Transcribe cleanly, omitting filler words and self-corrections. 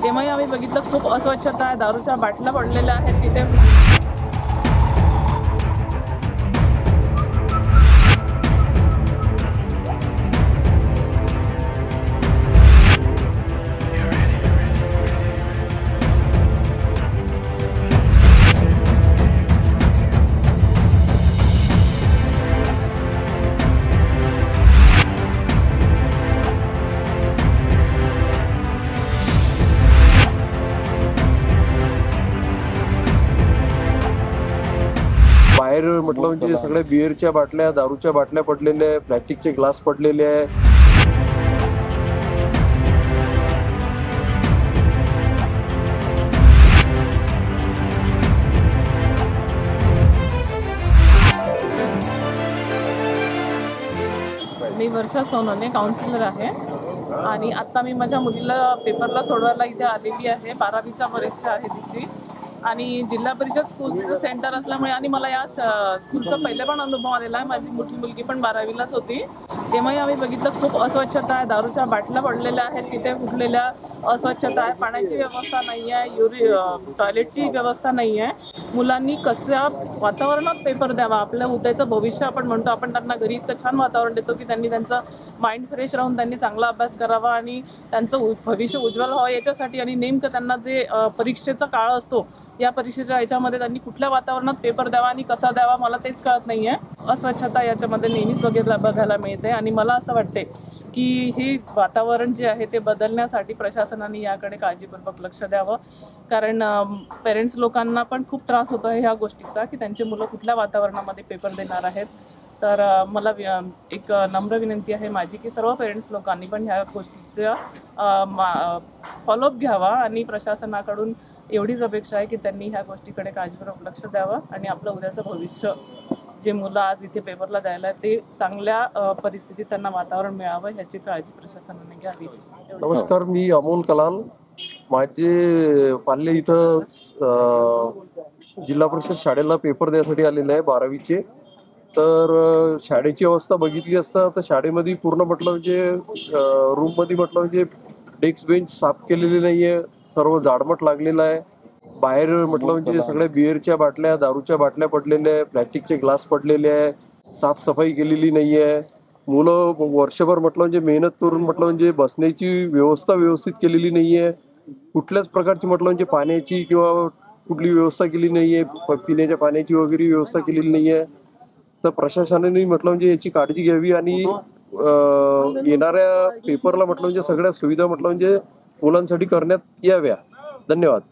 तेव्हाही आम्ही बघितलं खूप अस्वच्छता आहे, दारूच्या बाटल्या पडलेल्या आहेत तिथे. बाहेर म्हटलं म्हणजे सगळ्या बिअरच्या बाटल्या, दारूच्या बाटल्या पडलेल्या आहे, प्लॅस्टिकचे ग्लास पडलेले आहे. मी वर्षा सोनोने काउन्सिलर आहे आणि आता मी माझ्या मुलीला पेपरला सोडवायला इथे आलेली आहे. 12वीचा परीक्षा आहे तिची आणि जिल्हा परिषद स्कूल सेंटर असल्यामुळे आणि मला या स्कूलचा पहिले पण अनुभव आलेला आहे. माझी मोठी मुलगी पण 12वीलाच होती. तेव्हाही आम्ही बघितलं खूप अस्वच्छता आहे, दारूच्या बाटल्या पडलेल्या आहेत तिथे, फुटलेल्या अस्वच्छता आहे, पाण्याची व्यवस्था नाही आहे, टॉयलेटची व्यवस्था नाही आहे. मुलांनी कशा वातावरणात पेपर द्यावा, आपलं उद्याचं भविष्य आपण म्हणतो, आपण त्यांना घरी इतकं छान वातावरण देतो की त्यांनी त्यांचं माइंड फ्रेश राहून त्यांनी चांगला अभ्यास करावा आणि त्यांचं भविष्य उज्ज्वल व्हावं याच्यासाठी. आणि नेमकं त्यांना जे परीक्षेचा काळ असतो, या परीक्षेच्या याच्यामध्ये त्यांनी कुठल्या वातावरणात पेपर द्यावा आणि कसा द्यावा मला तेच कळत नाही आहे. अस्वच्छता याच्यामध्ये नेहमीच बघायला मिळते आणि मला असं वाटते की हे वातावरण जे आहे ते बदलण्यासाठी प्रशासनाने याकडे काळजीपूर्वक लक्ष द्यावं. कारण पेरेंट्स लोकांना पण खूप त्रास होतो आहे ह्या गोष्टीचा की त्यांचे मुलं कुठल्या वातावरणामध्ये पेपर देणार आहेत. तर मला एक नम्र विनंती आहे माझी की सर्व पेरेंट्स लोकांनी पण ह्या गोष्टीचा फॉलोअप घ्यावा आणि प्रशासनाकडून एवढीच अपेक्षा आहे की त्यांनी ह्या गोष्टीकडे काळजीपूर्वक लक्ष द्यावं आणि आपलं उद्याचं भविष्य जे मुलं आज इथे पेपरला द्यायला ते चांगल्या परिस्थितीत त्यांना वातावरण मिळावं ह्याची काळजी प्रशासनाने घ्यावी. नमस्कार, मी अमोल कलाल. माझे पाल्ले इथं जिल्हा परिषद शाळेला पेपर द्यायसाठी आलेले आहे 12वीचे. तर शाळेची अवस्था बघितली असता तर शाळेमध्ये पूर्ण म्हटलं म्हणजे रूममध्ये म्हटलं म्हणजे डेस्क बेंच साफ केलेली नाहीये, सर्व जाडमट लागलेलं आहे. बाहेर म्हटलं म्हणजे सगळ्या बिअरच्या बाटल्या, दारूच्या बाटल्या पडलेल्या आहे, प्लॅस्टिकचे ग्लास पडलेले आहे, साफसफाई केलेली नाही आहे. मुलं वर्षभर म्हटलं म्हणजे मेहनत करून म्हटलं म्हणजे बसण्याची व्यवस्था व्यवस्थित केलेली नाही आहे. कुठल्याच प्रकारची म्हटलं म्हणजे पाण्याची किंवा कुठली व्यवस्था केली नाही आहे, पिण्याच्या पाण्याची वगैरे व्यवस्था केलेली नाही आहे. तर प्रशासनाने म्हटलं म्हणजे याची काळजी घ्यावी आणि येणाऱ्या पेपरला म्हटलं म्हणजे सगळ्या सुविधा म्हटलं म्हणजे मुलांसाठी करण्यात याव्या. धन्यवाद.